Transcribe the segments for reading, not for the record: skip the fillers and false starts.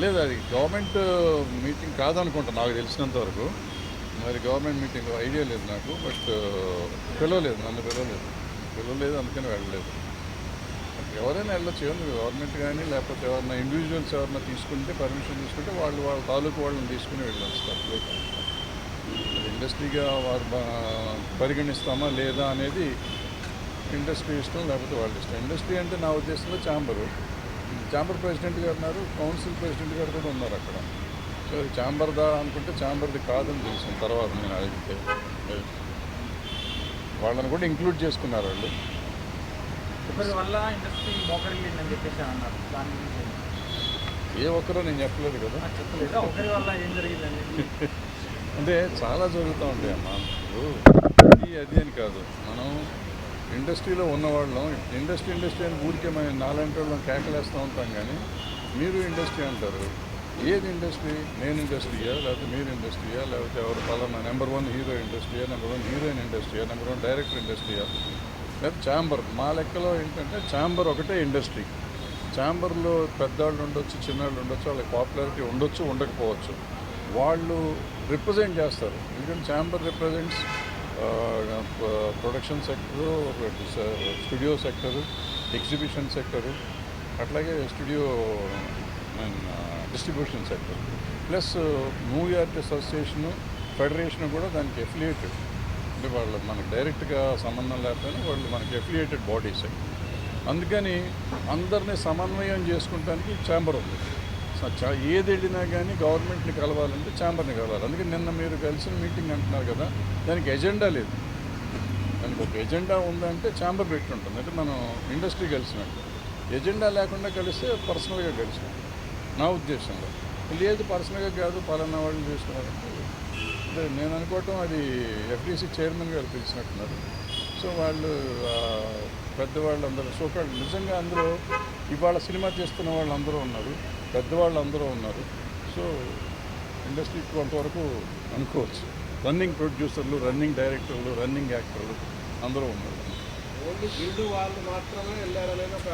లేదు, అది government meeting కాదనుకుంటా నాకు తెలిసినంత వరకు. మరి గవర్నమెంట్ మీటింగ్ ఐడియా లేదు నాకు. బట్ పిలవలేదు, నన్ను పిలవలేదు, అందుకని వెళ్ళలేదు. ఎవరైనా వెళ్ళొచ్చు, గవర్నమెంట్ కానీ లేకపోతే ఎవరైనా ఇండివిజువల్స్ ఎవరైనా తీసుకుంటే, పర్మిషన్ తీసుకుంటే వాళ్ళ తాలూకు వాళ్ళని తీసుకుని వెళ్ళొచ్చు. తప్పలేదు. ఇండస్ట్రీగా వారు పరిగణిస్తామా లేదా అనేది ఇండస్ట్రీ ఇష్టం, లేకపోతే వాళ్ళ ఇష్టం. ఇండస్ట్రీ అంటే నా ఉద్దేశంలో ఛాంబర్ ప్రెసిడెంట్ గారు ఉన్నారు, కౌన్సిల్ ప్రెసిడెంట్ గారు కూడా ఉన్నారు అక్కడ. సో ఛాంబర్దా అనుకుంటే ఛాంబర్ది కాదని తెలిసిన తర్వాత నేను అడిగితే వాళ్ళని కూడా ఇంక్లూడ్ చేసుకున్నారు వాళ్ళు. ఒకరి వల్ల ఇండస్ట్రీ మోకరిల్లిందని చెప్పేసి అన్నారు. దాని గురించి ఏ ఒక్కరో నేను చెప్పలేదు కదా. చెప్పలేదు, ఒకరి వల్ల ఏం జరిగిందండి? అంటే చాలా జరుగుతూ ఉంటాయి అమ్మా. ఇది అది అని కాదు, మనం ఇండస్ట్రీలో ఉన్నవాళ్ళం ఇండస్ట్రీ అని ఊరికే మనం నాలాంటి వాళ్ళం కేకలేస్తూ ఉంటాం. కానీ మీరు ఇండస్ట్రీ అంటారు. ఏది ఇండస్ట్రీ? నేను ఇండస్ట్రీయా, లేకపోతే మీరు ఇండస్ట్రీయా, లేకపోతే ఎవరు పలానా నెంబర్ 1 హీరో ఇండస్ట్రీయా, నెంబర్ 1 హీరోయిన్ ఇండస్ట్రీయా, నెంబర్ 1 డైరెక్టర్ ఇండస్ట్రీయా, లేకపోతే ఛాంబర్? మా లెక్కలో ఏంటంటే ఛాంబర్ ఒకటే ఇండస్ట్రీ. ఛాంబర్లో పెద్దవాళ్ళు ఉండొచ్చు, చిన్నవాళ్ళు ఉండొచ్చు, వాళ్ళకి పాపులారిటీ ఉండొచ్చు, ఉండకపోవచ్చు. వాళ్ళు రిప్రజెంట్ చేస్తారు. ఎందుకంటే chamber represents production sector, studio sector, exhibition sector, అట్లాగే studio distribution sector, plus movie artist association, federation కూడా దానికి ఎఫిలియేటెడ్. అంటే వాళ్ళు మనకు డైరెక్ట్గా సంబంధం లేకపోయినా వాళ్ళు మనకి ఎఫిలియేటెడ్ బాడీస్. అందుకని అందరినీ సమన్వయం చేసుకుంటానికి ఛాంబర్ ఉంది. ఏది వెళ్ళినా కానీ గవర్నమెంట్ని కలవాలంటే ఛాంబర్ని కలవాలి. అందుకని నిన్న మీరు కలిసిన మీటింగ్ అంటున్నారు కదా, దానికి ఎజెండా లేదు. దానికి ఒక ఎజెండా ఉందంటే ఛాంబర్ పెట్టి ఉంటుంది. అంటే మనం ఇండస్ట్రీ కలిసినట్టు. ఎజెండా లేకుండా కలిస్తే పర్సనల్గా కలిసినట్టు నా ఉద్దేశంలో. లేదు పర్సనల్గా కాదు, పలానా వాళ్ళు చేసుకున్నారంటే నేను అనుకోవటం అది ఎఫ్డీసీ చైర్మన్ గారు పిలిచినట్టున్నారు. సో వాళ్ళు పెద్దవాళ్ళు అందరూ సోకాళ్ళు నిజంగా అందరూ ఇవాళ సినిమా చేస్తున్న వాళ్ళు అందరూ ఉన్నారు, పెద్దవాళ్ళు అందరూ ఉన్నారు. సో ఇండస్ట్రీ కొంతవరకు అనుకోవచ్చు. రన్నింగ్ ప్రొడ్యూసర్లు, రన్నింగ్ డైరెక్టర్లు, రన్నింగ్ యాక్టర్లు అందరూ ఉన్నారు. ఓన్లీ గిల్డ్ వాళ్ళు మాత్రమే వెళ్ళారనేది ఒక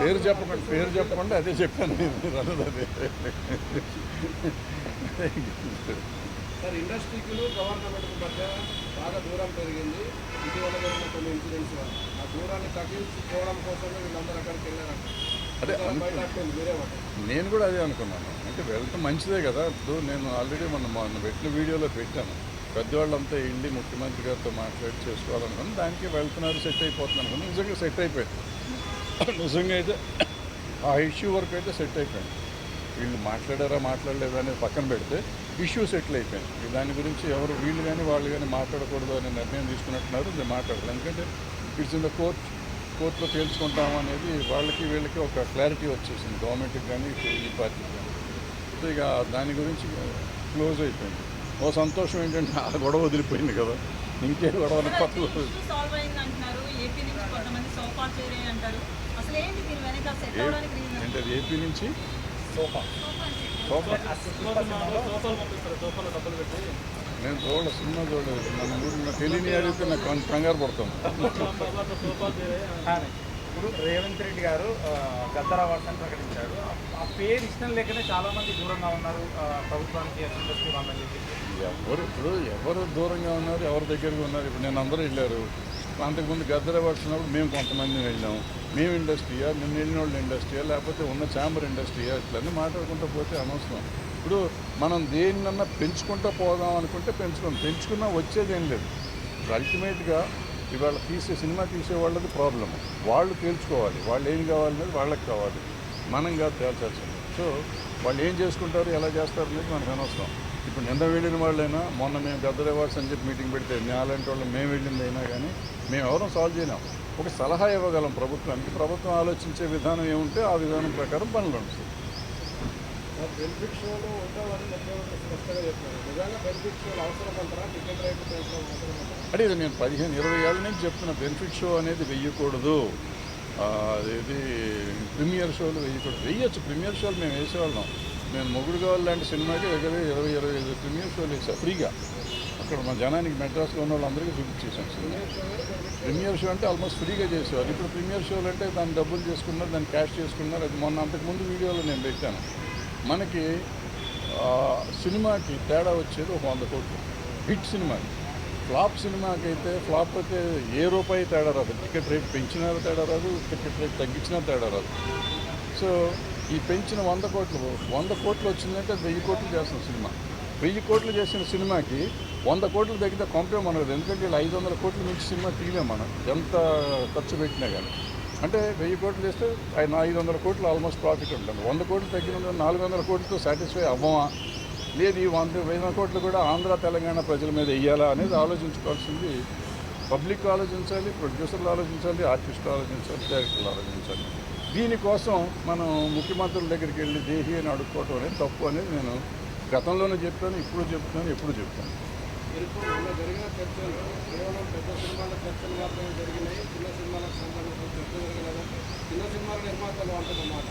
పేరు చెప్పకుండా అదే చెప్పాను నేను అన్నది. సార్, ఇండస్ట్రీకి గవర్నమెంట్కి మధ్య బాగా దూరం పెరిగింది. ఇటీవల జరిగిన కొన్ని ఇన్సిడెంట్స్ వల్ల ఆ దూరాన్ని తగ్గించుకోవడం కోసమే వీళ్ళందరూ అక్కడికి వెళ్ళారంట. అదే నేను కూడా అదే అనుకున్నాను. అంటే వెళ్తే మంచిదే కదా. ఇప్పుడు నేను ఆల్రెడీ మొన్న పెట్టిన వీడియోలో పెట్టాను. పెద్దవాళ్ళంతా వెళ్ళి ముఖ్యమంత్రి గారితో మాట్లాడి చేసుకోవాలనుకున్నాను. దానికి వెళ్తున్నారు, సెట్ అయిపోతున్నాను అనుకున్నాను. నిజంగా సెట్ అయిపోయింది. నిజంగా అయితే ఆ ఇష్యూ వరకు అయితే సెట్ అయిపోయింది. వీళ్ళు మాట్లాడారా మాట్లాడలేదా అనేది పక్కన పెడితే ఇష్యూ సెటిల్ అయిపోయింది. దాని గురించి ఎవరు వీళ్ళు కానీ వాళ్ళు కానీ మాట్లాడకూడదు అనే నిర్ణయం తీసుకున్నట్టున్నారు. నేను మాట్లాడలేదు. ఎందుకంటే ఇట్స్ ఇన్ ద కోర్టులో తేల్చుకుంటాము అనేది వాళ్ళకి వీళ్ళకి ఒక క్లారిటీ వచ్చేసింది, గవర్నమెంట్కి కానీ ఈ పార్టీకి కానీ. సో ఇక దాని గురించి క్లోజ్ అయిపోయింది. ఓ సంతోషం ఏంటంటే ఆ గొడవ వదిలిపోయింది కదా, ఇంకే గొడవ కొత్తలో అంటే అది ఏపీ నుంచి నేను సినిమా చూడలేదు. మన ఊరిలో తెలియని అడిగితే నాకు కంగారు పడుతుంది. ఇప్పుడు రేవంత్ రెడ్డి గారు గద్దర్ అవార్డ్స్ అని ప్రకటించారు. ఆ పేరు ఇష్టం లేకనే చాలామంది దూరంగా ఉన్నారు ప్రభుత్వానికి, ఇండస్ట్రీ వాళ్ళని చెప్పి. ఎవరు దూరంగా ఉన్నారు, ఎవరి దగ్గరగా ఉన్నారు? ఇప్పుడు నేను అందరూ వెళ్ళారు. అంతకుముందు గద్దర్ అవార్డ్స్ ఉన్నప్పుడు మేము కొంతమంది వెళ్ళాము. మేము ఇండస్ట్రీయా, నిన్న వెళ్ళిన వాళ్ళు ఇండస్ట్రీయా, లేకపోతే ఉన్న ఛాంబర్ ఇండస్ట్రీయా, ఇట్లన్నీ మాట్లాడుకుంటూ పోతే అనవసరం. ఇప్పుడు మనం దేన్నన్నా పెంచుకుంటూ పోదాం అనుకుంటే పెంచుకున్నా వచ్చేది ఏం లేదు. ఇప్పుడు అల్టిమేట్గా ఇవాళ సినిమా తీసే వాళ్ళది ప్రాబ్లము. వాళ్ళు తేల్చుకోవాలి, వాళ్ళు ఏం కావాలనేది వాళ్ళకి కావాలి, మనం కాదు తేల్చాల్సింది. సో వాళ్ళు ఏం చేసుకుంటారు, ఎలా చేస్తారు అనేది మనకు అనవసరం. ఇప్పుడు నిన్న వెళ్ళిన వాళ్ళైనా, మొన్న మేము గద్దర్ అవార్డ్స్ అని చెప్పి మీటింగ్ పెడితే అలాంటి వాళ్ళు మేము వెళ్ళింది అయినా కానీ మేము ఎవరూ సాల్వ్ చేయలేం. ఒక సలహా ఇవ్వగలం ప్రభుత్వానికి. ప్రభుత్వం ఆలోచించే విధానం ఏముంటే ఆ విధానం ప్రకారం పనులు ఉంటుంది. బెనిఫిట్ షోలు ఉంటామని స్పష్టంగా చెప్తున్నారు. నిజంగా బెనిఫిట్ షోలు అవసరం అంటారా? టికెట్ రేటు అవసరం అంటారా? అంటే ఇది నేను 15-20 ఏళ్ళ నుంచి చెప్తున్నా. బెనిఫిట్ షో అనేది వెయ్యకూడదు. అదేది ప్రీమియర్ షోలు వెయ్యొచ్చు. ప్రీమియర్ షోలు మేము వేసేవాళ్ళం. నేను మొగుడు కావాలి లాంటి సినిమాకి దగ్గర 20-25 ప్రీమియర్ షోలు వేసా ఫ్రీగా. ఇక్కడ మన జనానికి మెడ్రాస్లో ఉన్న వాళ్ళందరికీ చూపించేసాం సినిమా. ప్రీమియర్ షో అంటే ఆల్మోస్ట్ ఫ్రీగా చేసేవారు. ఇప్పుడు ప్రీమియర్ షోలు అంటే దాన్ని డబ్బులు చేసుకున్నారు, దాన్ని క్యాష్ చేసుకున్నారు. అది మొన్న అంతకుముందు వీడియోలో నేను పెట్టాను. మనకి సినిమాకి తేడా వచ్చేది ఒక 100 కోట్లు. హిట్ సినిమాకి, ఫ్లాప్ సినిమాకి అయితే ఏ రూపాయి తేడా రాదు. టికెట్ రేట్ పెంచినా తేడా రాదు, టికెట్ రేట్ తగ్గించినా తేడా రాదు. సో ఈ పెంచిన 100 కోట్లు వచ్చిందంటే 1000 కోట్లు చేస్తున్న సినిమా. 1000 కోట్లు చేసిన సినిమాకి 100 కోట్లు తగ్గితే కొంపే మనది. ఎందుకంటే వీళ్ళు 500 కోట్లు మించి సినిమా తీయలేం మనం, ఎంత ఖర్చు పెట్టినా కానీ. అంటే 1000 కోట్లు చేస్తే 500 కోట్లు ఆల్మోస్ట్ ప్రాఫిట్ ఉంటుంది. 100 కోట్లు తగ్గిన 400 కోట్లతో సాటిస్ఫై అవ్వమా, లేదు ఈ 100 కోట్లు కూడా ఆంధ్ర తెలంగాణ ప్రజల మీద వెయ్యాలా అనేది ఆలోచించుకోవాల్సింది పబ్లిక్ ఆలోచించాలి, ప్రొడ్యూసర్లు ఆలోచించాలి, ఆర్టిస్టులు ఆలోచించాలి, డైరెక్టర్లు ఆలోచించాలి. దీనికోసం మనం ముఖ్యమంత్రుల దగ్గరికి వెళ్ళి దేహి అని అడుక్కోవటం అనేది తప్పు అనేది నేను గతంలోనే చెప్పాను, ఇప్పుడు చెప్తున్నాను, ఎప్పుడు చెప్తాను. మొన్న జరిగిన చర్చలు కేవలం పెద్ద సినిమాల చర్చలు మాత్రమే జరిగినాయి, చిన్న సినిమాలకు సంబంధించిన చర్చ జరగలేదంటే చిన్న సినిమాల నిర్మాతలు అంటున్నమాట.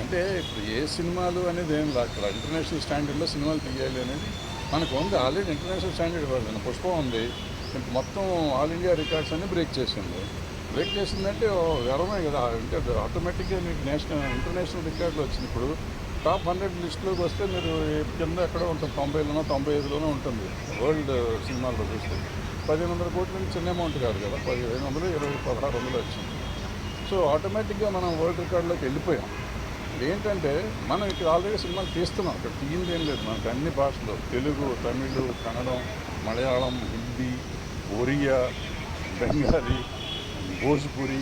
అంటే ఇప్పుడు ఏ సినిమాలు అనేది ఏం లేదు. అక్కడ ఇంటర్నేషనల్ స్టాండర్డ్లో సినిమాలు తీయాలి అనేది మనకు ఉంది. ఆల్రెడీ ఇంటర్నేషనల్ స్టాండర్డ్ పడుతుంది. పుష్పం ఉంది, మొత్తం ఆల్ ఇండియా రికార్డ్స్ అన్ని బ్రేక్ చేసింది. బ్రేక్ చేసిందంటే గర్వమే కదా. అంటే ఆటోమేటిక్గా మీకు ఇంటర్నేషనల్ రికార్డులు వచ్చింది. ఇప్పుడు టాప్ 100 లిస్టులోకి వస్తే మీరు కింద ఎక్కడో ఉంటుంది, 90లోనో 95లోనో ఉంటుంది. వరల్డ్ సినిమాల్లో చూస్తే 1500 కోట్ల నుంచి చిన్న అమౌంట్ కాదు కదా. 1500, 20, 1600 వచ్చింది. సో ఆటోమేటిక్గా మనం వరల్డ్ రికార్డులోకి వెళ్ళిపోయాం. ఏంటంటే మనం ఇక్కడ ఆల్రెడీ సినిమాలు తీస్తున్నాం. ఇక్కడ తీయింది ఏం లేదు. మనకు అన్ని భాషలు, తెలుగు, తమిళ్, కన్నడం, మలయాళం, హిందీ, ఒరియా, బెంగాలీ, భోజ్పురి,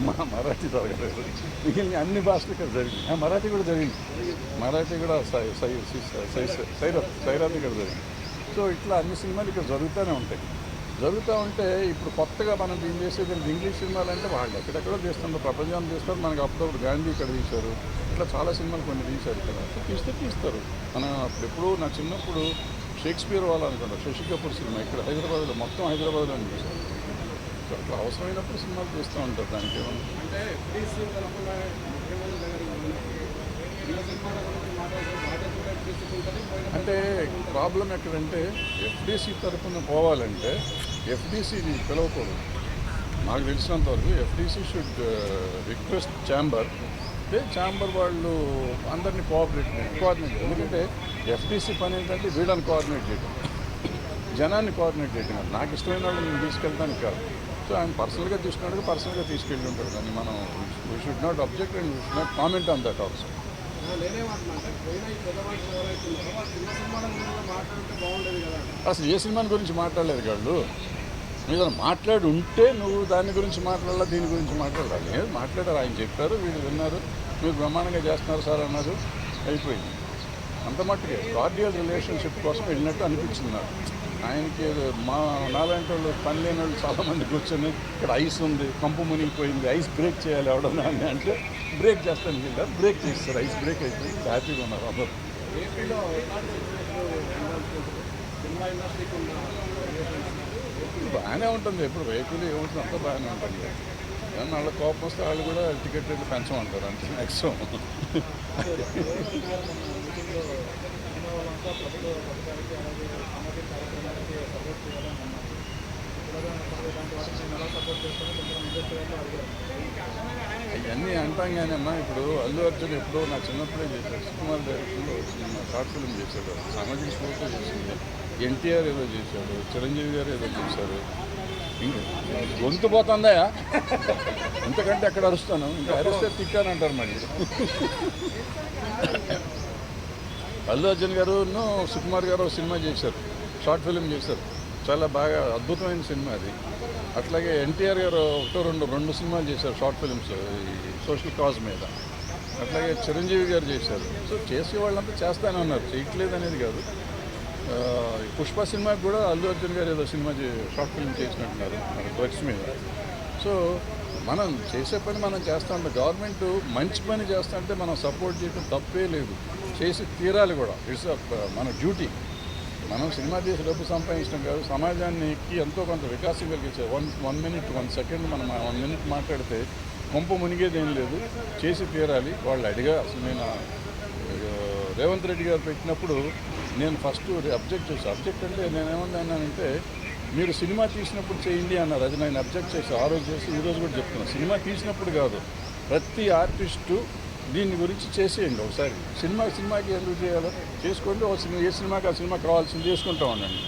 మరాఠీ జరగలేదు. మిగిలిన అన్ని భాషలు ఇక్కడ జరిగింది. మరాఠీ కూడా జరిగింది. మరాఠీ కూడా సైరాత్ ఇక్కడ జరిగింది. సో ఇట్లా అన్ని సినిమాలు ఇక్కడ జరుగుతూనే ఉంటాయి. జరుగుతూ ఉంటే ఇప్పుడు కొత్తగా మనం దీన్ని చేసేది ఇంగ్లీష్ సినిమాలు అంటే వాళ్ళు ఎక్కడెక్కడో తీస్తున్నారు, ప్రపంచాన్ని తీస్తారు. మనకి అప్పుడప్పుడు గాంధీ ఇక్కడ తీశారు, ఇట్లా చాలా సినిమాలు కొన్ని తీశారు ఇక్కడ. తీస్తారు. మనం ఎప్పుడు నా చిన్నప్పుడు షేక్స్పియర్ వాళ్ళు అనుకుంటారు, శశి కపూర్ సినిమా ఇక్కడ హైదరాబాద్లో, మొత్తం హైదరాబాద్లో తీశారు. సో అట్లా అవసరమైనప్పుడు సినిమాలు తీస్తూ ఉంటారు. దానికి ఏమన్నా అంటే FDC తరఫున ముఖ్యమంత్రి దగ్గర చిన్న సినిమాల గురించి మాట్లాడే బాధ్యత కూడా FDC ఉంటుంది. అంటే ప్రాబ్లం ఎక్కడంటే FDC తరఫున పోవాలంటే FDCని పిలవకూడదు. నాకు తెలిసినంత వరకు FDC should request chamber. Chamber వాళ్ళు అందరినీ కోఆర్డినేట్. ఎందుకంటే FDC పని ఏంటంటే వీళ్ళని కోఆర్డినేట్ చేయడం, జనాన్ని కోఆర్డినేట్ చేయడం కాదు. నాకు ఇష్టమైన వాళ్ళు నేను తీసుకెళ్తానికి కాదు. సో ఆయన పర్సనల్గా తీసుకున్నాడు, పర్సనల్గా తీసుకెళ్ళి ఉంటాడు. కానీ మనం we should not object and we should not comment on that also. నేనేమంటున్నా పోయిన ఈ పెద్ద మనుషులు ఎవరైతే ఉన్నారో ఆ చిన్న సినిమాల గురించి మాట్లాడితే బాగుండేది కదా. అసలు ఏ సినిమాని గురించి మాట్లాడలేదు వాళ్ళు. మీరు మాట్లాడి ఉంటే నువ్వు దాని గురించి మాట్లాడాలా, దీని గురించి మాట్లాడాలి. ఏది మాట్లాడారు, ఆయన చెప్పారు, వీళ్ళు విన్నారు, మీరు బ్రహ్మాండంగా చేస్తున్నారు సార్ అన్నారు, అయిపోయింది. అంత మట్టుకే కార్డియల్ రిలేషన్షిప్ కోసం వెళ్ళినట్టు అనిపించింది నాకు. ఆయనకి మా నాలాంటి వాళ్ళు, పని లేని వాళ్ళు చాలామంది కూర్చొని ఇక్కడ ఐస్ ఉంది, కంపు మునిగిపోయింది, ఐస్ బ్రేక్ చేయాలి ఎవడన్నా అని అంటే బ్రేక్ చేస్తాను వెళ్ళారు, బ్రేక్ చేస్తారు. ఐస్ బ్రేక్ అయిపోయింది, హ్యాపీగా ఉన్నారు అందరూ. ఏపీలో సినిమా ఇండస్ట్రీకి ఉన్న బాగానే ఉంటుంది. ఎప్పుడు వెహికల్ ఏముంటుంది అంతా బాగానే ఉంటుంది. కానీ వాళ్ళ కోపం వస్తే వాళ్ళు కూడా టికెట్ రేట్లు పెంచమంటారు అంతే మ్యాక్సిమం. అవన్నీ అంటాం కానీ అమ్మా, ఇప్పుడు అల్లు అర్జున్ ఎప్పుడో నా చిన్నప్పుడే చేశాడు, సుకుమార్ డైరెక్షన్లో సినిమా షార్ట్ ఫిల్మ్ చేశాడు, సామాజిక స్ఫూర్తితో చేసింది. ఎన్టీఆర్ ఏదో చేశాడు, చిరంజీవి గారు ఏదో చేశారు. గొంతు పోతుందా ఇంతకంటే ఎక్కడ అరుస్తాను, ఇంకా అరిస్తే తిట్టానంటారు మరి. అల్లు అర్జున్ గారు సుకుమార్ గారు సినిమా చేశారు, షార్ట్ ఫిల్మ్ చేశారు, చాలా బాగా అద్భుతమైన సినిమా అది. అట్లాగే ఎన్టీఆర్ గారు రెండు సినిమాలు చేశారు షార్ట్ ఫిల్మ్స్ ఈ సోషల్ కాజ్ మీద. అట్లాగే చిరంజీవి గారు చేశారు. సో చేసే వాళ్ళంతా చేస్తానే ఉన్నారు, చేయట్లేదు అనేది కాదు. పుష్ప సినిమాకి కూడా అల్లు అర్జున్ గారు ఏదో సినిమా షార్ట్ ఫిల్మ్ చేసినట్టున్నారు డ్రగ్స్ మీద. సో మనం చేసే పని మనం చేస్తూ ఉంటాం. గవర్నమెంట్ మంచి పని చేస్తూ ఉంటే మనం సపోర్ట్ చేయడం తప్పే లేదు, చేసి తీరాలి కూడా. ఇట్స్ మన డ్యూటీ. మనం సినిమా తీసి డబ్బు సంపాదించడం కాదు, సమాజానికి ఎంతో కొంత వికాసం కలిగించే 1 minute 1 second మనం 1 minute మాట్లాడితే కొంప మునిగేది ఏం లేదు, చేసి తీరాలి. వాళ్ళు అడిగా అసలు నేను రేవంత్ రెడ్డి గారు పెట్టినప్పుడు నేను ఫస్ట్ అబ్జెక్ట్ చేశాను. అబ్జెక్ట్ అంటే నేనేమన్నానంటే మీరు సినిమా తీసినప్పుడు చేయండి అన్నారు. అది నేను అబ్జెక్ట్ చేశాను. ఆ రోజు చేసి ఈరోజు కూడా చెప్తున్నాను. సినిమా తీసినప్పుడు కాదు, ప్రతి ఆర్టిస్టు దీని గురించి చేసేయండి ఒకసారి. సినిమాకి ఎందుకు చేయాలో చేసుకోండి. ఒక సినిమా ఏ సినిమాకి ఆ సినిమా కావాల్సింది చేసుకుంటా ఉండండి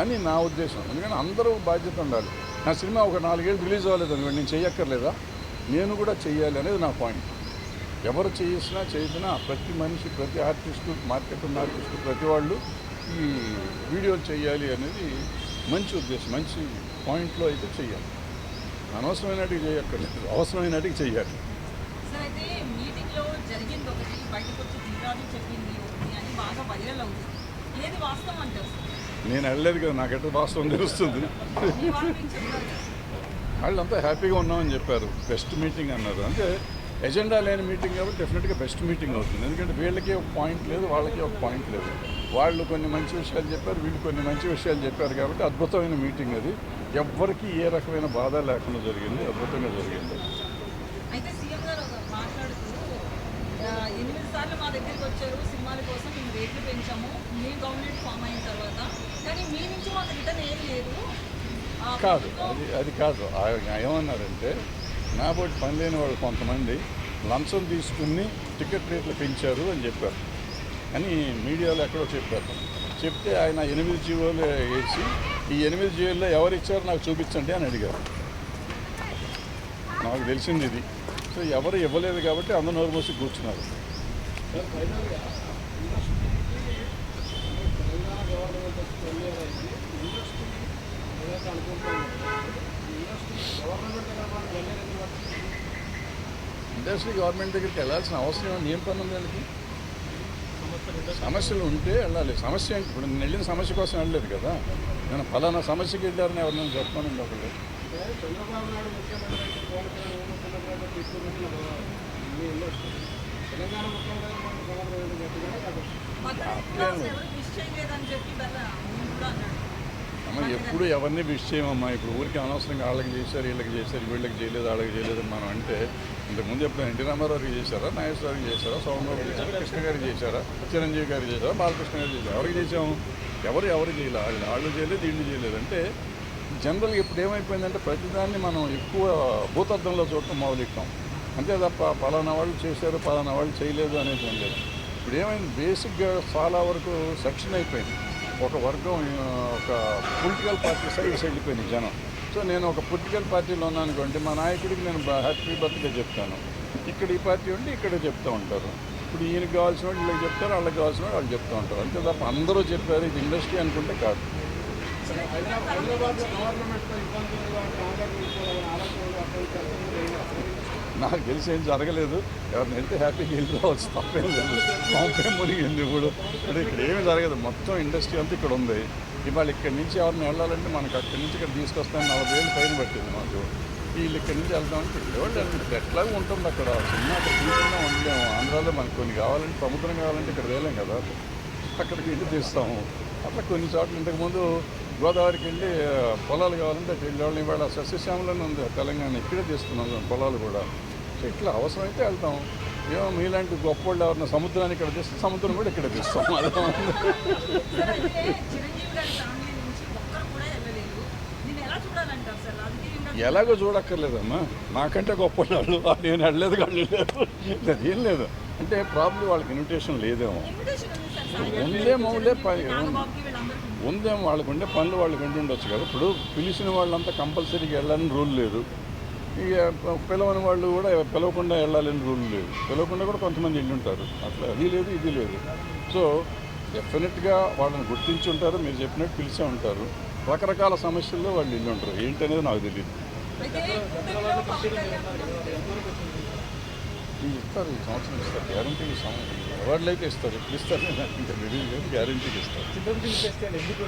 అని నా ఉద్దేశం. ఎందుకంటే అందరూ బాధ్యత ఉండాలి. నా సినిమా ఒక 4 ఏళ్ళు రిలీజ్ అవ్వలేదు అనుకోండి, నేను చెయ్యక్కర్లేదా? నేను కూడా చెయ్యాలి అనేది నా పాయింట్. ఎవరు చేసినా ప్రతి మనిషి, ప్రతి ఆర్టిస్టు, మార్కెట్ ఉన్న ఆర్టిస్టు, ప్రతి వాళ్ళు ఈ వీడియోలు చేయాలి అనేది మంచి ఉద్దేశం, మంచి పాయింట్లో అయితే చెయ్యాలి. అనవసరమైనటికి చేయక్కర్లేదు, అవసరమైనటికి చెయ్యాలి. సార్ అయితే మీటింగ్లో జరిగింది ఒకటి, బయటకు వచ్చి తీరాలు చెప్పింది ఒకటి అని బాగా వైరల్ అవుతుంది. ఏది వాస్తవం అంటారు సార్? నేను వెళ్ళలేదు కదా, నాకెట్లా వాస్తవం తెలుస్తుంది. మీ వాళ్ళు మీకు చెప్పారు కదా. వాళ్ళంతా హ్యాపీగా ఉన్నామని చెప్పారు. బెస్ట్ మీటింగ్ అన్నారు. అంటే ఎజెండా లేని మీటింగ్ కాబట్టి డెఫినెట్గా బెస్ట్ మీటింగ్ అవుతుంది. ఎందుకంటే వీళ్ళకి ఒక పాయింట్ లేదు, వాళ్ళకి ఒక పాయింట్ లేదు. వాళ్ళు కొన్ని మంచి విషయాలు చెప్పారు, వీళ్ళు కొన్ని మంచి విషయాలు చెప్పారు కాబట్టి అద్భుతమైన మీటింగ్ అది. ఎవ్వరికీ ఏ రకమైన బాధ లేకుండా జరిగింది, అద్భుతంగా జరిగింది. అయితే సీఎం గారు మాట్లాడుతూ 8 సార్లు మా దగ్గరికి వచ్చారు సినిమాల కోసం, మేము రేట్లు పెంచాము మేము గవర్నమెంట్ ఫామ్ అయిన తర్వాత, కానీ మీ నుంచి మాకు రిటర్న్ ఏం లేదు. కాదు, అది కాదు. ఆయన ఏమన్నారంటే నాబోటి పని లేని వాళ్ళు కొంతమంది లంచం తీసుకుని టికెట్ రేట్లు పెంచారు అని చెప్పారు అని మీడియాలో ఎక్కడో చెప్పారు. చెప్తే ఆయన 8 జీవోలు వేసి ఈ 8 జీవోల్లో ఎవరు ఇచ్చారో నాకు చూపించండి అని అడిగారు. నాకు తెలిసింది ఇది. సో ఎవరు ఇవ్వలేదు కాబట్టి అందరూ నోరు మూసి కూర్చున్నారు. ఫైనల్గా ఇండస్ట్రీకి తెలంగాణ గవర్నమెంట్ వచ్చి 10 years అయింది. ఇండస్ట్రీ ఏదైతే అనుకుంటున్నాం, ఇండస్ట్రీ గవర్నమెంట్ దగ్గర మనం 10 years ఎందుకు పడుతుంది? ఇండస్ట్రీ గవర్నమెంట్ దగ్గరికి వెళ్ళాల్సిన అవసరం ఏం పని ఉంది వాళ్ళకి? సమస్యలు ఉంటే వెళ్ళాలి. సమస్య ఇప్పుడు నేను వెళ్ళిన సమస్య కోసం వెళ్ళలేదు కదా. నేను ఫలానా సమస్యకి వెళ్ళారని ఎవరినైనా చెప్పానండి ఒకళ్ళు. అంటే చంద్రబాబు నాయుడు ముఖ్యమంత్రి అయితే పవన్ కళ్యాణ్ ముఖ్యమంత్రి తీసుకుని మీ ఇండస్ట్రీ తెలంగాణ ముఖ్యమంత్రి మనం గవర్నమెంట్ గట్టిగానే కాబట్టి ఎవరు మిస్ చేయలేదని చెప్పి కూడా అన్నాడు. అమ్మ ఎప్పుడు ఎవరిని విష్ చేయమమ్మా. ఇప్పుడు ఊరికి అనవసరంగా వాళ్ళకి చేశారు, వీళ్ళకి చేశారు, వీళ్ళకి చేయలేదు, వాళ్ళకి చేయలేదు అని మనం అంటే ఇంతకుముందు ఎప్పుడు ఎన్టీ రామారావుకి చేశారా, నాగేశ్వరరావుకి చేశారా, సోమబాబు చేశారా, కృష్ణ గారికి చేశారా, చిరంజీవి గారికి చేశారా, బాలకృష్ణ గారికి చేశారు. ఎవరికి చేసాము? ఎవరు చేయలేదు. వాళ్ళు చేయలేదు, వీళ్ళు చేయలేదు. అంటే జనరల్గా ఇప్పుడు ఏమైపోయిందంటే ప్రతిదాన్ని మనం ఎక్కువ భూతద్దంలో చూడటం మొదలెట్టాం. అంతే తప్ప పలానా వాళ్ళు చేశారు, పలానా వాళ్ళు చేయలేదు అనేది ఏం లేదు. ఇప్పుడు ఏమైంది, బేసిక్గా చాలా వరకు సెక్షన్ అయిపోయింది. ఒక వర్గం, ఒక పొలిటికల్ పార్టీ సైడ్స్ వెళ్ళిపోయింది జనం. సో నేను ఒక పొలిటికల్ పార్టీలో ఉన్నాను అనుకోండి, మా నాయకుడికి నేను హ్యాపీ బర్త్డే చెప్తాను. ఇక్కడ ఈ పార్టీ ఉండి ఇక్కడ చెప్తూ ఉంటారు. ఇప్పుడు ఈయనకి కావాల్సిన వాళ్ళు వీళ్ళకి చెప్తారు, వాళ్ళకి కావాల్సిన వాళ్ళు వాళ్ళు చెప్తూ ఉంటారు. అంతే తప్ప అందరూ చెప్పారు ఇది ఇండస్ట్రీ అనుకుంటే కాదు. హైదరాబాద్లో గవర్నమెంట్తో ఇబ్బందులు కాబట్టి ఆంధ్రాకి వెళ్ళిపోవాలని ఆలోచనలు అక్కడ నాకు తెలిసి ఏం జరగలేదు. ఎవరిని వెళ్తే హ్యాపీగా వెళ్ళి రావచ్చు, తప్పేం లేదు. కాంపేం మునిగింది ఇప్పుడు. అంటే ఇక్కడ ఏమీ జరగదు. మొత్తం ఇండస్ట్రీ అంతా ఇక్కడ ఉంది. ఇవాళ ఇక్కడి నుంచి ఎవరిని వెళ్ళాలంటే మనకు అక్కడి నుంచి ఇక్కడ తీసుకొస్తాను 40 ఏళ్ళు పైన పట్టింది మాకు. వీళ్ళు ఇక్కడి నుంచి వెళ్తామంటే వాళ్ళు ఎట్లాగో ఉంటుంది అక్కడ. సినిమా అక్కడ తీయకుండా ఉండలేము. ఆంధ్రాలో మనకు కొన్ని కావాలంటే సముద్రం కావాలంటే ఇక్కడ వేయలేం కదా, అక్కడికి వెళ్ళి తీస్తాము. అట్లా కొన్ని చోట్ల ఇంతకుముందు గోదావరికి వెళ్ళి పొలాలు కావాలంటే అక్కడ వెళ్ళేవాళ్ళని. ఇవాళ సస్యశ్యామలోనే ఉంది తెలంగాణ, ఇక్కడే తీస్తున్నాం పొలాలు కూడా. సో ఇట్లా అవసరమైతే వెళ్తాం. ఏమో మీలాంటి గొప్ప వాళ్ళు ఎవరైనా సముద్రాన్ని ఇక్కడ తీస్తే సముద్రం కూడా ఇక్కడ తీస్తాం. అదే సార్ అయితే చిరంజీవి గారి ఫ్యామిలీ నుంచి ఒక్కరు కూడా వెళ్ళలేదు. దీన్ని ఎలా చూడాలంటారు సార్? రాజకీయంగా ఎలాగో చూడక్కర్లేదమ్మా. నాకంటే గొప్ప వాళ్ళు నేను వెళ్ళలేదు, వాళ్ళు లేదు, అదేం లేదు. అంటే ప్రాబ్లం వాళ్ళకి ఇన్విటేషన్ లేదేమో, ఇన్విటేషన్ ఉంది సార్. సాయి ఉందేమో నాగబాబుకి వీళ్ళందరికీ ఉంది. ఉందేమో వాళ్ళకు ఉండే పనులు వాళ్ళకి ఉండొచ్చు కదా. ఇప్పుడు పిలిచిన వాళ్ళంతా కంపల్సరీగా వెళ్ళాలని రూల్ లేదు. ఇక పిలవని వాళ్ళు కూడా పిలవకుండా వెళ్ళాలని రూల్ లేదు. పిలవకుండా కూడా కొంతమంది వెళ్ళి ఉంటారు. అట్లా అది లేదు, ఇది లేదు. సో డెఫినెట్గా వాళ్ళని గుర్తించి ఉంటారు. మీరు చెప్పినట్టు పిలిచే ఉంటారు. రకరకాల సమస్యల్లో వాళ్ళు ఇల్లు ఉంటారు. ఏంటనేది నాకు తెలియదు. అయితే కూటమిలో పవన్ కళ్యాణ్ ఇస్తారు, ఈ సంవత్సరం ఇస్తారు గ్యారంటీ. అవార్డులు అయితే ఇస్తారు. ఎప్పుడు ఇస్తారు నాకు ఇంకా తెలియదు, కానీ గ్యారంటీకి ఇస్తారు. ఎందుకు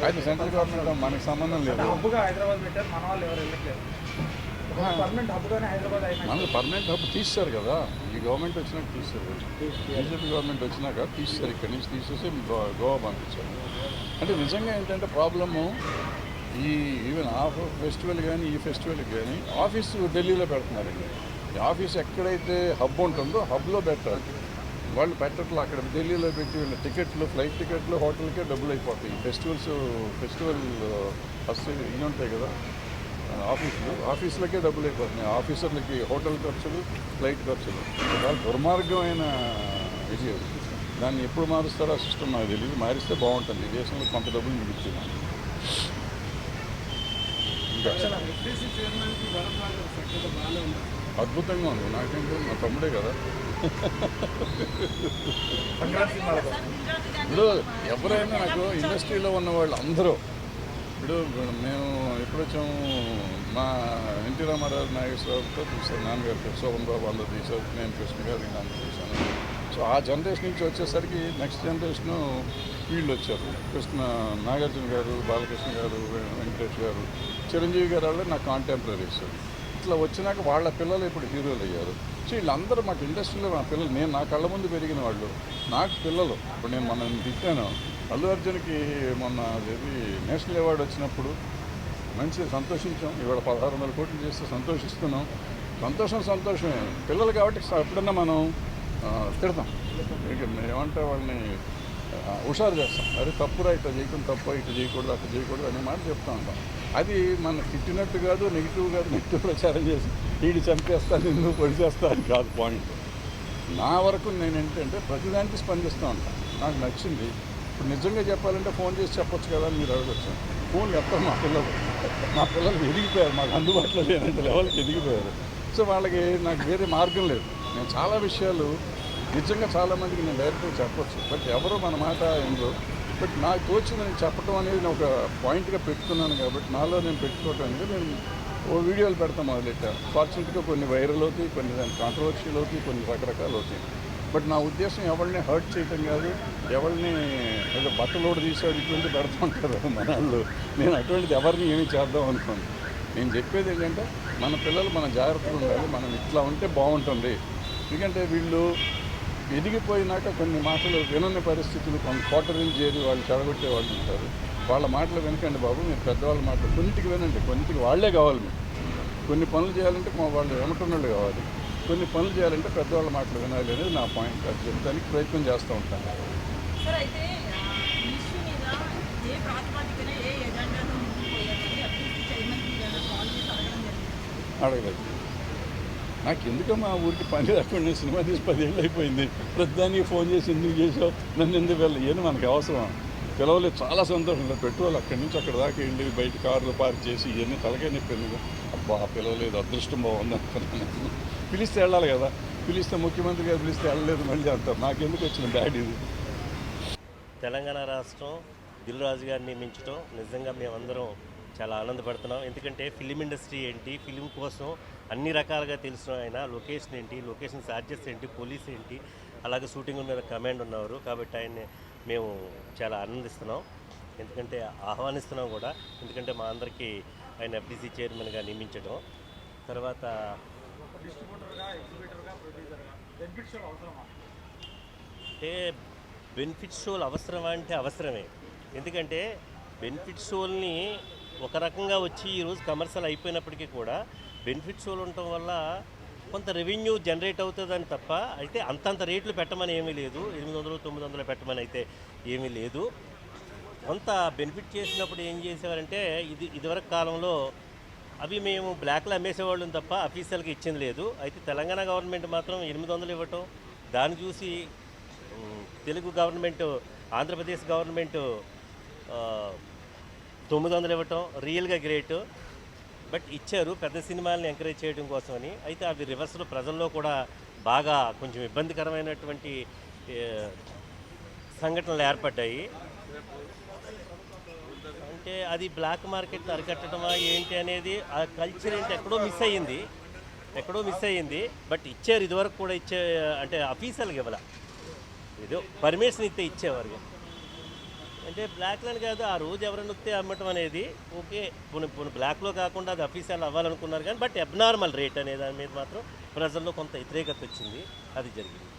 అయితే సెంట్రల్ గవర్నమెంట్ మనకు సంబంధం లేదు. హబ్బుగా హైదరాబాద్ పెట్టారు, మన వాళ్ళు ఎవరు వెళ్ళట్లేదు. పర్మనెంట్ హబ్గానే హైదరాబాద్ అయినా మనకు పర్మనెంట్ హబ్ తీశారు కదా. ఈ గవర్నమెంట్ వచ్చినాక తీశారు, బీజేపీ గవర్నమెంట్ వచ్చినాక తీశారు. ఇక్కడి నుంచి తీసేసి గోవా పంపించారు. అంటే నిజంగా ఏంటంటే ప్రాబ్లము ఈ ఈవెన్ ఆ ఫెస్టివల్ కానీ ఈ ఫెస్టివల్కి కానీ ఆఫీసు ఢిల్లీలో పెడుతున్నారండి. ఈ ఆఫీస్ ఎక్కడైతే హబ్ ఉంటుందో హబ్లో పెట్టాలి. వాళ్ళు పెట్టట్లు అక్కడ ఢిల్లీలో పెట్టి వీళ్ళ టికెట్లు, ఫ్లైట్ టికెట్లు, హోటల్కే డబ్బులు అయిపోతాయి. ఫెస్టివల్ ఫస్ట్ ఇవి ఉంటాయి కదా ఆఫీసులకే డబ్బులు అయిపోతున్నాయి. ఆఫీసర్లకి హోటల్ ఖర్చులు, ఫ్లైట్ ఖర్చులు. చాలా దుర్మార్గమైన ఇది. దాన్ని ఎప్పుడు మారుస్తారో ఆ సిస్టమ్ నాకు తెలియదు. మారిస్తే బాగుంటుంది. ఈ దేశంలో కొంత డబ్బులు మిగులుతుంది. ఇంకా ఎఫ్డీసీ చైర్మన్కి భరత్ గారు సఖ్యత బాగానే ఉంది. అద్భుతంగా ఉంది. నాకేంటే మా తమ్ముడే కదా. సంక్రాంతి సినిమాలతో ఇప్పుడు ఎవరైనా నాకు ఇండస్ట్రీలో ఉన్న వాళ్ళు అందరూ ఇప్పుడు మేము ఎప్పుడు వచ్చాము మా ఎన్టీ రామారావు నాగేశ్వరరావుతో చూసాను, నాన్నగారితో శోభన్ బాబు అందరూ తీసారు, నేను కృష్ణ గారు అందరూ చూశాను. సో ఆ జనరేషన్ నుంచి వచ్చేసరికి నెక్స్ట్ జనరేషను వీళ్ళు వచ్చారు. నాగార్జున గారు, బాలకృష్ణ గారు, వెంకటేష్ గారు, చిరంజీవి గారు వాళ్ళు నా కాంటెంపరీస్. ఇట్లా వచ్చినాక వాళ్ళ పిల్లలు ఇప్పుడు హీరోలు అయ్యారు. సో వీళ్ళందరూ మాకు ఇండస్ట్రీలో నా పిల్లలు, నేను నా కళ్ళ ముందు పెరిగిన వాళ్ళు నాకు పిల్లలు. ఇప్పుడు నేను మొన్న తిట్టాను అల్లు అర్జున్కి మొన్న అది నేషనల్ అవార్డు వచ్చినప్పుడు మంచిగా సంతోషించాం. ఇవాళ 1600 కోట్లు చేస్తే సంతోషిస్తున్నాం. సంతోషమే. పిల్లలు కాబట్టి ఎప్పుడన్నా మనం తిడతాం, ఏమంటే వాళ్ళని హుషారు చేస్తాం. అరే తప్పురా, ఇట్లా చేయకుండా తప్పు, ఇట్లా చేయకూడదు, అట్లా చేయకూడదు అనే మాట చెప్తూ ఉంటాం. అది మన తిట్టినట్టు కాదు, నెగిటివ్ ప్రచారం చేసి వీడు చంపేస్తాను, నిన్ను పొడి చేస్తా అని కాదు పాయింట్. నా వరకు నేను ఏంటంటే ప్రతిదానికి స్పందిస్తూ ఉంటాను. నాకు నచ్చింది. ఇప్పుడు నిజంగా చెప్పాలంటే ఫోన్ చేసి చెప్పొచ్చు కదా అని మీరు అడగచ్చు. ఫోన్ ఎత్తారు మా పిల్లలు ఎదిగిపోయారు, మాకు అందుబాటులో లేనంత లెవెల్కి ఎదిగిపోయారు. సో వాళ్ళకి నాకు వేరే మార్గం లేదు. నేను చాలా విషయాలు నిజంగా చాలామందికి నేను డైరెక్ట్గా చెప్పొచ్చు, బట్ ఎవరో మన మాట ఏందో. బట్ నాకు తోచింది నేను చెప్పడం అనేది నేను ఒక పాయింట్గా పెట్టుకున్నాను కాబట్టి నాలో నేను పెట్టుకోవటానికి నేను ఓ వీడియోలు పెడతాం మొదలెట్టాను. ఫార్చునేట్గా కొన్ని వైరల్ అవుతాయి, కొన్ని దాని కాంట్రవర్షియల్ అవుతాయి, కొన్ని రకరకాలు అవుతాయి. బట్ నా ఉద్దేశం ఎవరిని హర్ట్ చేయటం కాదు, ఎవరిని ఏదో బట్టలోడు తీసాడు ఇటువంటి పెడతా ఉంటారు మన వాళ్ళు. నేను అటువంటిది ఎవరిని ఏమీ చేద్దాం అనుకోను. నేను చెప్పేది ఏంటంటే మన పిల్లలు మన జాగ్రత్తగా ఉండాలి. మనం ఇట్లా ఉంటే బాగుంటుంది. ఎందుకంటే వీళ్ళు ఎదిగిపోయినాక కొన్ని మాటలు వినని పరిస్థితులు, కొన్ని కోటరీలు చేరి వాళ్ళు చెడగొట్టే వాళ్ళు ఉంటారు. వాళ్ళ మాటలు వినకండి బాబు, మీరు పెద్దవాళ్ళ మాటలు కొన్నిటికి వినండి. కొన్నిటికి వాళ్ళే కావాలి. మీరు కొన్ని పనులు చేయాలంటే వాళ్ళు వెనకున్నోళ్ళు కావాలి, కొన్ని పనులు చేయాలంటే పెద్దవాళ్ళ మాటలు వినాలి అనేది నా పాయింట్. అది చెప్తానికి ప్రయత్నం చేస్తూ ఉంటాను. సార్ అయితే ఈ ఇష్యూ మీద ఏ ప్రాతిపదికన ఏ ఎజెండాతో ముందుకు పోయారని అభివృద్ధి చైర్మన్కి కాల్ చేసి అడగడం జరిగింది. అడగలేదు. నాకు ఎందుకమ్మా ఊరికి పని రాకుండా నేను సినిమా తీసి 10 ఏళ్ళు అయిపోయింది. ప్రతిదానికి ఫోన్ చేసి ఎందుకు చేసావు, నన్ను ఎందుకు వెళ్ళి మనకు అవసరం. పిలవలేదు, చాలా సంతోషంగా పెట్రోల్ అక్కడి నుంచి అక్కడ దాకా వెళ్ళి బయట కార్లు పార్క్ చేసి ఇవన్నీ తలకే నొప్పింది. అబ్బా పిలవలేదు, అదృష్టం బాగుంది అనుకున్నాను. పిలిస్తే వెళ్ళాలి కదా, పిలిస్తే ముఖ్యమంత్రి గారు పిలిస్తే వెళ్ళలేదు మళ్ళీ అంటారు. నాకెందుకు వచ్చిన బ్యాడ్ ఇది. తెలంగాణ రాష్ట్రం దిల్ రాజు గారిని నియమించడం నిజంగా మేమందరం చాలా ఆనందపడుతున్నాం. ఎందుకంటే ఫిలిం ఇండస్ట్రీ ఏంటి, ఫిలిం కోసం అన్ని రకాలుగా తెలిసిన ఆయన, లొకేషన్ ఏంటి, లొకేషన్ ఛార్జెస్ ఏంటి, పోలీస్ ఏంటి, అలాగే షూటింగ్ మీద కమాండ్ ఉన్నారు. కాబట్టి ఆయన్ని మేము చాలా ఆనందిస్తున్నాం, ఎందుకంటే ఆహ్వానిస్తున్నాం కూడా. ఎందుకంటే మా అందరికీ ఆయన ఎఫ్డీసీ చైర్మన్గా నియమించడం. తర్వాత డిస్ట్రిబ్యూటర్గా, ఎగ్జిబిటర్గా, ప్రొడ్యూసర్గా బెనిఫిట్ షో అవసరమా? అంటే బెనిఫిట్ షోలు అవసరమా అంటే అవసరమే. ఎందుకంటే బెనిఫిట్ షోల్ని ఒక రకంగా వచ్చి ఈరోజు కమర్షియల్ అయిపోయినప్పటికీ కూడా బెనిఫిట్ షోలు ఉండటం వల్ల కొంత రెవెన్యూ జనరేట్ అవుతుందని తప్ప అయితే అంతంత రేట్లు పెట్టమని ఏమీ లేదు. 800, 900 పెట్టమని అయితే ఏమీ లేదు. కొంత బెనిఫిట్ చేసినప్పుడు ఏం చేసేవారంటే ఇదివరకు కాలంలో అవి మేము బ్లాక్లో అమ్మేసేవాళ్ళం తప్ప అఫీషియల్గా ఇచ్చింది లేదు. అయితే తెలంగాణ గవర్నమెంట్ మాత్రం 800 ఇవ్వటం, దాన్ని చూసి తెలుగు గవర్నమెంట్, ఆంధ్రప్రదేశ్ గవర్నమెంట్ 900 ఇవ్వటం రియల్గా గ్రేట్. బట్ ఇచ్చారు పెద్ద సినిమాలను ఎంకరేజ్ చేయడం కోసమని. అయితే అవి రివర్స్లో ప్రజల్లో కూడా బాగా కొంచెం ఇబ్బందికరమైనటువంటి సంఘటనలు ఏర్పడ్డాయి. అంటే అది బ్లాక్ మార్కెట్ని అరికట్టడమా ఏంటి అనేది ఆ కల్చర్ ఏంటి ఎక్కడో మిస్ అయ్యింది. బట్ ఇచ్చారు, ఇదివరకు కూడా అంటే అఫీషియల్గా ఇవ్వాల, ఏదో పర్మిషన్ ఇస్తే ఇచ్చేవారు. అంటే బ్లాక్లని కాదు, ఆ రోజు ఎవరైనా వస్తే అమ్మటం అనేది ఓకే, ఇప్పుడు బ్లాక్లో కాకుండా అది అఫీషియల్ అవ్వాలనుకున్నారు కానీ బట్ అబ్నార్మల్ రేట్ అనే దాని మీద మాత్రం ప్రజల్లో కొంత వ్యతిరేకత వచ్చింది. అది జరిగింది.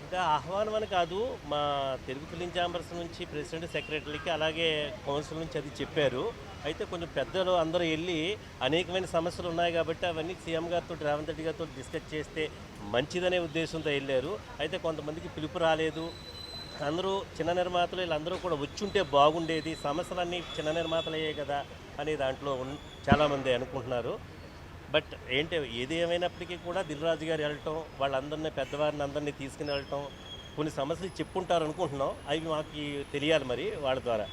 ఇంకా ఆహ్వానం అని కాదు, మా తెలుగు ఫిలిం ఛాంబర్స్ నుంచి ప్రెసిడెంట్, సెక్రటరీకి అలాగే కౌన్సిల్ నుంచి అది చెప్పారు. అయితే కొంచెం పెద్దలు అందరూ వెళ్ళి అనేకమైన సమస్యలు ఉన్నాయి కాబట్టి అవన్నీ సీఎం గారితో రేవంత్ రెడ్డి గారితో డిస్కస్ చేస్తే మంచిదనే ఉద్దేశంతో వెళ్ళారు. అయితే కొంతమందికి పిలుపు రాలేదు. అందరూ చిన్న నిర్మాతలు వీళ్ళందరూ కూడా వచ్చుంటే బాగుండేది, సమస్యలన్నీ చిన్న నిర్మాతలు అయ్యాయి కదా అనే దాంట్లో చాలామంది అనుకుంటున్నారు. బట్ ఏది ఏమైనప్పటికీ కూడా దిల్ రాజు గారు వెళ్ళటం, వాళ్ళందరినీ పెద్దవారిని అందరినీ తీసుకుని వెళ్ళటం, కొన్ని సమస్యలు చెప్పుంటారు అనుకుంటున్నాం. అవి మాకు తెలియాలి మరి వాళ్ళ ద్వారా.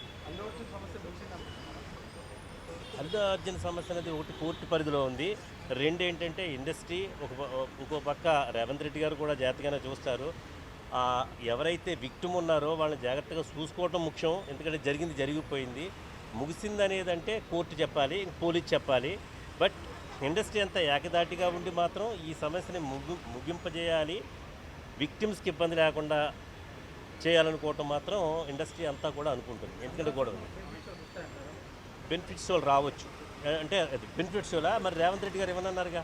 అల్లు అర్జున్ సమస్య అనేది ఒకటి కోర్టు పరిధిలో ఉంది. రెండు ఏంటంటే ఇండస్ట్రీ ఇంకో పక్క రేవంత్ రెడ్డి గారు కూడా జాగ్రత్తగానే చూస్తారు. ఎవరైతే విక్టిమ్ ఉన్నారో వాళ్ళని జాగ్రత్తగా చూసుకోవటం ముఖ్యం. ఎందుకంటే జరిగిపోయింది. ముగిసింది అనేది అంటే కోర్టు చెప్పాలి, పోలీసు చెప్పాలి. బట్ ఇండస్ట్రీ అంతా ఏకదాటిగా ఉండి మాత్రం ఈ సమస్యని ముగింపజేయాలి, విక్టిమ్స్కి ఇబ్బంది లేకుండా చేయాలనుకోవటం మాత్రం ఇండస్ట్రీ అంతా కూడా అనుకుంటుంది. ఎందుకంటే కూడా బెనిఫిట్ షోలు రావచ్చు అంటే బెనిఫిట్ షోలా మరి రేవంత్ రెడ్డి గారు ఏమన్నారుగా,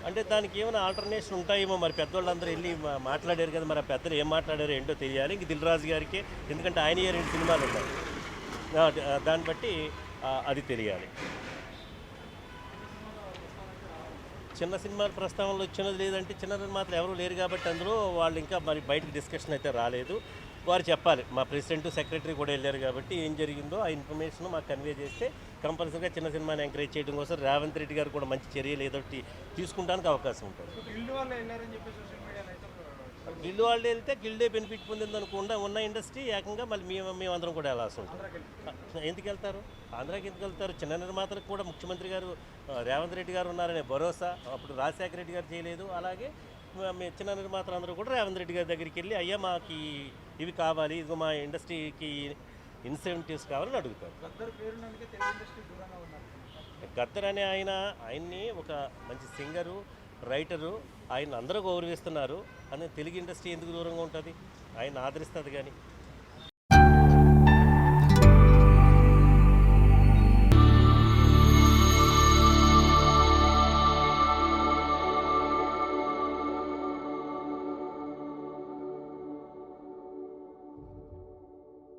అంటే దానికి ఏమైనా ఆల్టర్నేషన్ ఉంటాయేమో. మరి పెద్దవాళ్ళందరూ వెళ్ళి మాట్లాడారు కదా, మరి ఆ పెద్దలు ఏం మాట్లాడారో ఏంటో తెలియాలి. ఇంక దిల్ రాజు గారికి ఎందుకంటే ఆయన 2 సినిమాలు ఉన్నాయి, దాన్ని బట్టి అది తెలియాలి. చిన్న సినిమాల ప్రస్తావనలు వచ్చినది లేదంటే చిన్న నిర్మాతలు ఎవరు లేరు కాబట్టి అందులో వాళ్ళు ఇంకా మరి బయటకు డిస్కషన్ అయితే రాలేదు. వారు చెప్పాలి. మా ప్రెసిడెంట్ సెక్రటరీ కూడా వెళ్ళారు కాబట్టి ఏం జరిగిందో ఆ ఇన్ఫర్మేషన్ మాకు కన్వే చేస్తే కంపల్సరీగా చిన్న సినిమాని ఎంకరేజ్ చేయడం కోసం రేవంత్ రెడ్డి గారు కూడా మంచి చర్యలు ఏదో తీసుకోవడానికి అవకాశం ఉంటుంది. గిల్డ్ వాళ్ళు వెళ్తే గిల్డే బెనిఫిట్ పొందింది అనుకుండా ఉన్న ఇండస్ట్రీ ఏకంగా మళ్ళీ మేమందరం కూడా వెళ్ళాల్సి ఉంటుంది. ఎందుకు వెళ్తారు? ఆంధ్రాకి ఎందుకు వెళ్తారు? చిన్న నిర్మాతలకు కూడా ముఖ్యమంత్రి గారు రేవంత్ రెడ్డి గారు ఉన్నారనే భరోసా అప్పుడు రాజశేఖర రెడ్డి గారు చేయలేదు. అలాగే చిన్న నిర్మాతలు అందరూ కూడా రేవంత్ రెడ్డి గారి దగ్గరికి వెళ్ళి అయ్యా మాకు ఇవి కావాలి, ఇదిగో మా ఇండస్ట్రీకి ఇన్సెంటివ్స్ కావాలని అడుగుతారు. గద్దర్ అనే ఆయన్ని ఒక మంచి సింగరు, రైటరు, ఆయన అందరూ గౌరవిస్తున్నారు. అని తెలుగు ఇండస్ట్రీ ఎందుకు దూరంగా ఉంటుంది? ఆయన ఆదరిస్తుంది కానీ